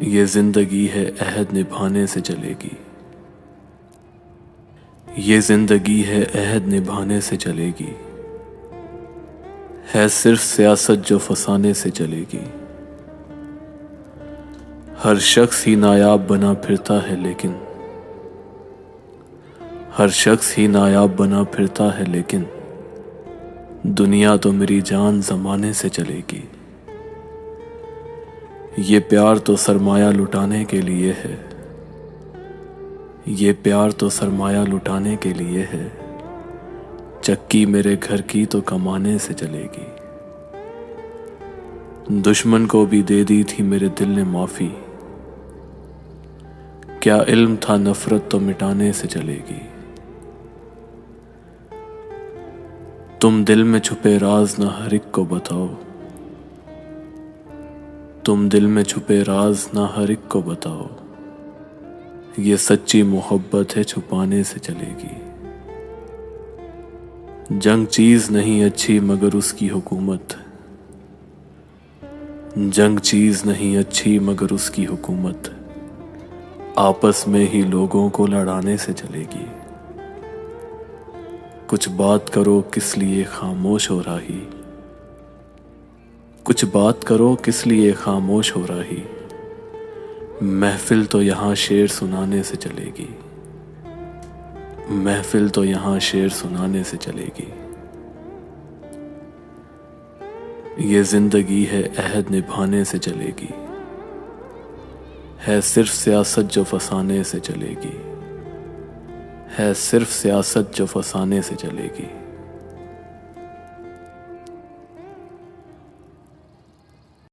ये जिंदगी है अहद निभाने से चलेगी। ये जिंदगी है अहद निभाने से चलेगी। है सिर्फ सियासत जो फसाने से चलेगी। हर शख्स ही नायाब बना फिरता है लेकिन हर शख्स ही नायाब बना फिरता है लेकिन दुनिया तो मेरी जान ज़माने से चलेगी। ये प्यार तो सरमाया लुटाने के लिए है। ये प्यार तो सरमाया लुटाने के लिए है। चक्की मेरे घर की तो कमाने से चलेगी। दुश्मन को भी दे दी थी मेरे दिल ने माफ़ी। क्या इल्म था नफरत तो मिटाने से चलेगी। तुम दिल में छुपे राज न हर एक को बताओ। तुम दिल में छुपे राज न हर एक को बताओ। ये सच्ची मोहब्बत है छुपाने से चलेगी। जंग चीज नहीं अच्छी मगर उसकी हुकूमत। जंग चीज नहीं अच्छी मगर उसकी हुकूमत आपस में ही लोगों को लड़ाने से चलेगी। कुछ बात करो किस लिए खामोश हो रही। कुछ बात करो किस लिए खामोश हो रही। महफिल तो यहाँ शेर सुनाने से चलेगी। महफिल तो यहाँ शेर सुनाने से चलेगी। ये जिंदगी है अहद निभाने से चलेगी। है सिर्फ सियासत जो फसाने से चलेगी। है सिर्फ सियासत जो फसाने से चलेगी।